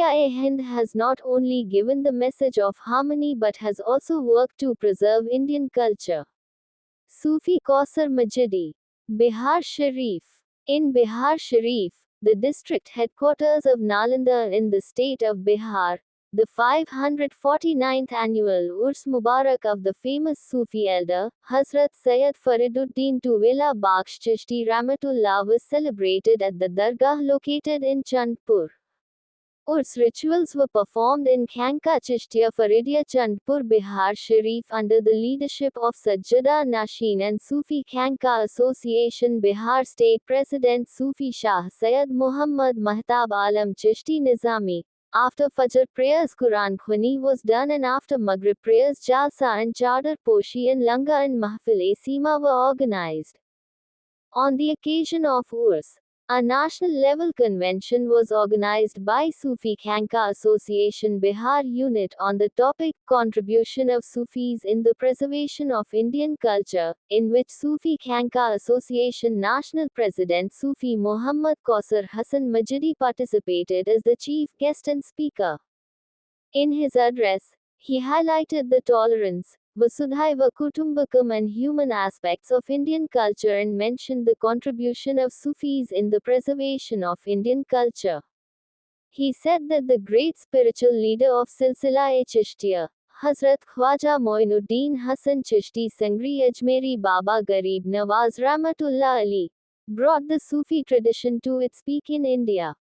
India-e-Hind has not only given the message of harmony but has also worked to preserve Indian culture. Sufi Kausar Majidi, Bihar Sharif. In Bihar Sharif, the district headquarters of Nalanda in the state of Bihar, the 549th annual Urs Mubarak of the famous Sufi elder, Hazrat Sayyid Fariduddin Tuwela Bakhsh Chishti Ramatullah was celebrated at the Dargah located in Chandpur. Urs rituals were performed in Khanka Chishtiya Faridia Chandpur Bihar Sharif under the leadership of Sajjada Nashin and Sufi Khanka Association Bihar State President Sufi Shah Sayyid Muhammad Mahtab Alam Chishti Nizami. After Fajr prayers Quran Khwani was done and after Maghrib prayers Jalsa and Chadar Poshi and Langa and Mahfil-e-Seema were organized. On the occasion of Urs, a national-level convention was organized by Sufi Khanka Association Bihar Unit on the topic Contribution of Sufis in the Preservation of Indian Culture, in which Sufi Khanka Association National President Sufi Muhammad Kausar Hassan Majidi participated as the chief guest and speaker. In his address, he highlighted the tolerance, Vasudhaiva Kutumbakam and human aspects of Indian culture and mentioned the contribution of Sufis in the preservation of Indian culture. He said that the great spiritual leader of Silsila-e-Chishtiya, Hazrat Khwaja Moinuddin Hassan Chishti Sangri Ajmeri Baba Garib Nawaz Rahmatullah Ali, brought the Sufi tradition to its peak in India.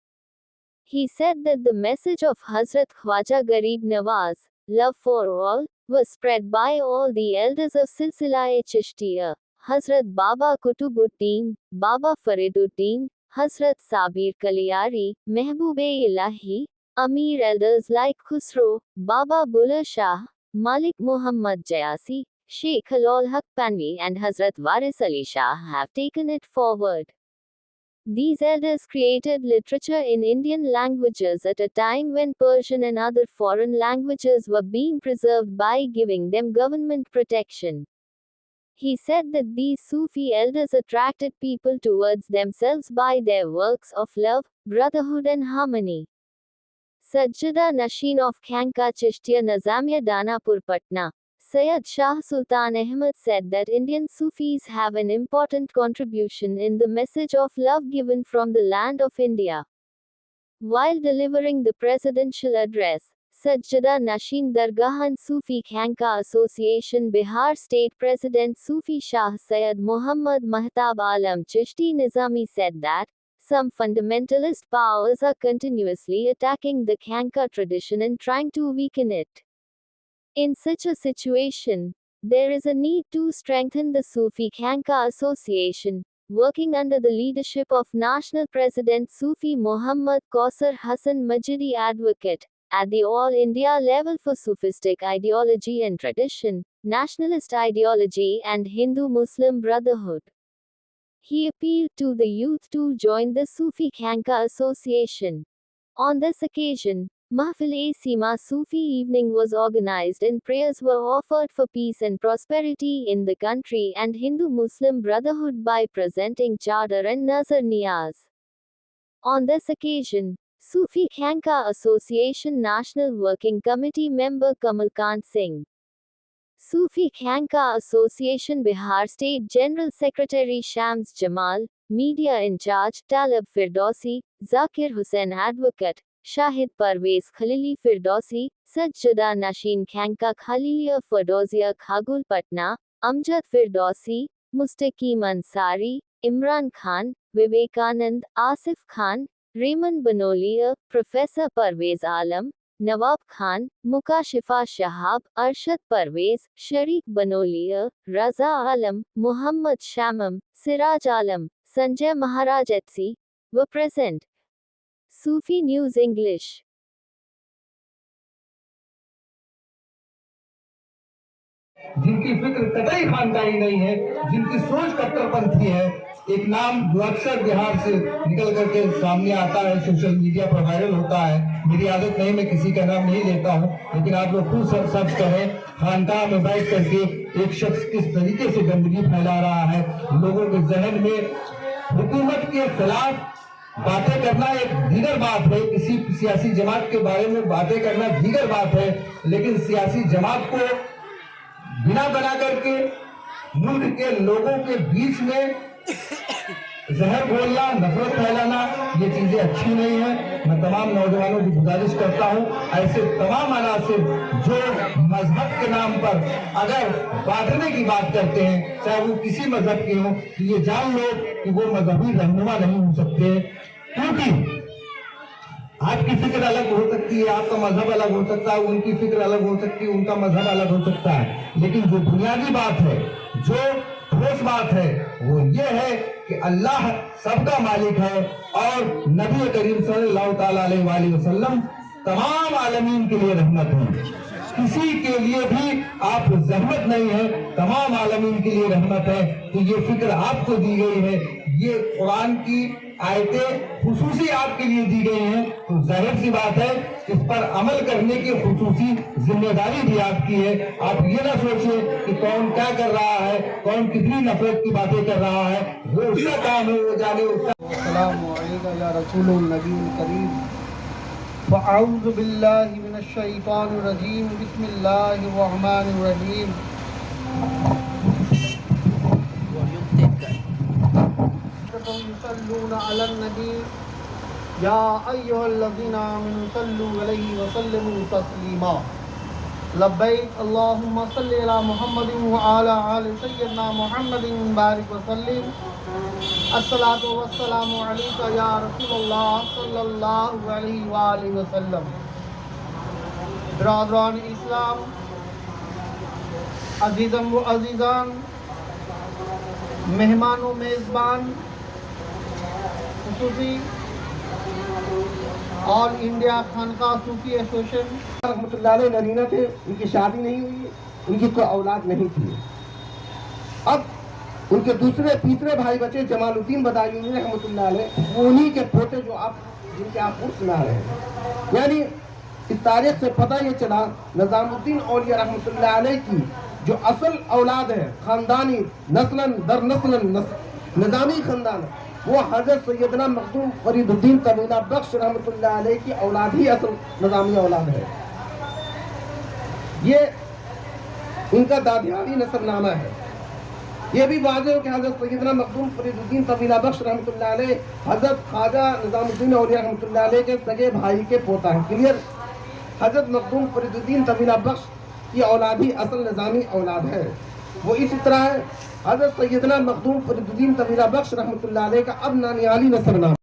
He said that the message of Hazrat Khwaja Garib Nawaz, love for all, was spread by all the elders of Silsila-e-Chishtiya, Hazrat Baba Kutubuddin, Baba Fariduddin, Hazrat Sabir Kaliyari, Mehboob-e-Ilahi, Amir elders like Khusro, Baba Buller Shah, Malik Muhammad Jayasi, Sheikh Halol Haq Panvi and Hazrat Waris Ali Shah have taken it forward. These elders created literature in Indian languages at a time when Persian and other foreign languages were being preserved by giving them government protection. He said that these Sufi elders attracted people towards themselves by their works of love, brotherhood and harmony. Sajjada Nashin of Khanka Chishtiya Nizamiya Danapur Patna, Sayyid Shah Sultan Ahmad said that Indian Sufis have an important contribution in the message of love given from the land of India. While delivering the presidential address, Sajjada Nashin Dargah and Sufi Khanka Association Bihar State President Sufi Shah Sayyid Muhammad Mahtab Alam Chishti Nizami said that some fundamentalist powers are continuously attacking the Khanka tradition and trying to weaken it. In such a situation, there is a need to strengthen the Sufi Khanka Association, working under the leadership of National President Sufi Muhammad Kausar Hassan Majidi Advocate, at the All India level for Sufistic ideology and tradition, nationalist ideology and Hindu-Muslim brotherhood. He appealed to the youth to join the Sufi Khanka Association. On this occasion, Mahfil-e-Seema Sufi evening was organized and prayers were offered for peace and prosperity in the country and Hindu-Muslim brotherhood by presenting Chadar and Nazar Niyaz. On this occasion, Sufi Khanka Association National Working Committee member Kamalkant Singh, Sufi Khanka Association Bihar State General Secretary Shams Jamal, Media in Charge Talab Firdausi, Zakir Hussain Advocate, Shahid Parvez Khalili Firdausi, Sajjada Nashin Khanka Khalilia Firdausiya Khagul Patna, Amjad Firdausi, Mustaqim Ansari, Imran Khan, Vivekanand, Asif Khan, Raymond Banolia, Professor Parvez Alam, Nawab Khan, Mukashifa Shahab, Arshad Parvez, Sharik Banolia, Raza Alam, Muhammad Shamam, Siraj Alam, Sanjay Maharaj etc. were present. Sufi News English. जिनकी फिक्र कतई खानदानी नहीं है, जिनकी सोच कट्टरपंथी है, एक नाम जो अक्सर बिहार से निकल करके सामने आता है, सोशल मीडिया पर वायरल होता है। मेरी आदत नहीं, मैं किसी का नाम नहीं लेता हूं, लेकिन आप लोग खुद सर्च करें, खानकाह में बैठ करके एक शख्स किस तरीके से गंदगी फैला रहा है, लोगों के जहन में हुकूमत के खिलाफ बातें करना एक दीगर बात है, किसी सियासी जमात के बारे में बातें करना दीगर बात है, लेकिन सियासी जमात को बिना बना करके मुल्क के लोगों के बीच में जहर बोलना, नफरत फैलाना, ये चीजें अच्छी नहीं है। मैं तमाम नौजवानों की गुजारिश करता हूँ, ऐसे तमाम अनासिर जो मजहब के नाम पर अगर बांटने की बात करते हैं, चाहे वो किसी मजहब के हों, तो ये जान लो कि वो मजहबी रहनुमा नहीं हो सकते, क्योंकि आपकी फिक्र अलग हो सकती है, आपका मजहब अलग हो सकता है, उनकी फिक्र अलग हो सकती है, उनका मजहब अलग हो सकता है, लेकिन जो बुनियादी बात है, जो ठोस बात है, वो ये है कि अल्लाह सबका मालिक है और नबी करीम सल्लल्लाहु ताला अलैहि वसल्लम तमाम आलमीन के लिए रहमत है। किसी के लिए भी आप जहमत नहीं है, तमाम आलमीन के लिए रहमत है। तो ये फिक्र आपको दी गई है, ये कुरान की आयतें खुसूसी आपके लिए दी गई हैं, तो जाहिर सी बात है इस पर अमल करने की खुसूसी जिम्मेदारी भी आपकी है। आप ये ना सोचिए कि कौन क्या कर रहा है, कौन कितनी नफरत की बातें कर रहा है, वो उसका काम है, वो जाने उसका। अस्सलामु अलैका या रसूलुन नबीयुल करीम वअऊज़ु बिल्लाहि मिनश शैतानिर रजीम बिस्मिल्लाहिर रहमानिर रहीम युसल्लूना अलन नबी या अय्युहल्लज़ीना आमनू सल्लू अलैहि व सल्लिमू तस्लीमा लब्बैक अल्लाहुम्मा सल्लि अला मुहम्मदिन व अला आलि सय्यिदना मुहम्मदिन बारिक व सल्लिम अस्सलातु वस्सलामु अलैका या रसूलल्लाह सल्लल्लाहु अलैहि व आलिहि वसल्लम। बिरादरान इस्लाम, अजीज़म व अजीज़ान, मेहमान व मेज़बान, खुसूसी ऑल इंडिया खानका सूफी एसोसिएशन रहमतुल्लाह अलैह नरीना थे, उनकी शादी नहीं हुई, उनकी कोई औलाद नहीं थी। अब उनके दूसरे तीसरे भाई बचे जमालुद्दीन बदायूनी रहमतुल्लाह अलैह, उन्हीं के पोते जो आप जिनके आप उर्स सुना रहे हैं। यानी इस तारीख से पता ये चला निजामुद्दीन औलिया रहमतुल्लाह अलैह की जो असल औलाद है, खानदानी नस्लन दर नस्लन निजामी खानदान, वो हजरत सैयदना मखदूम फरीदुद्दीन कबीला बख्श रहमतुल्लाह अलैह की औलाद ही असल निजामी औलाद है। ये इनका दादियारी नसबनामा है। ये भी वाज़ेह हो कि हज़रत सैयदना मखदूम फरीदुद्दीन कबीला बख्श रहमतुल्लाह अलैह हज़रत ख्वाजा निज़ामुद्दीन औलिया रहमतुल्लाह अलैह के सगे भाई के पोता है। क्लियर? हज़रत मखदूम फरीदुद्दीन कबीला बख्श की औलाद ही असल निज़ामी औलाद है। वो इसी तरह है, हज़रत सैयदना मखदूम फरीदुद्दीन कबीला बख्श रहमतुल्लाह अलैह का अब नानियाली नसब नाम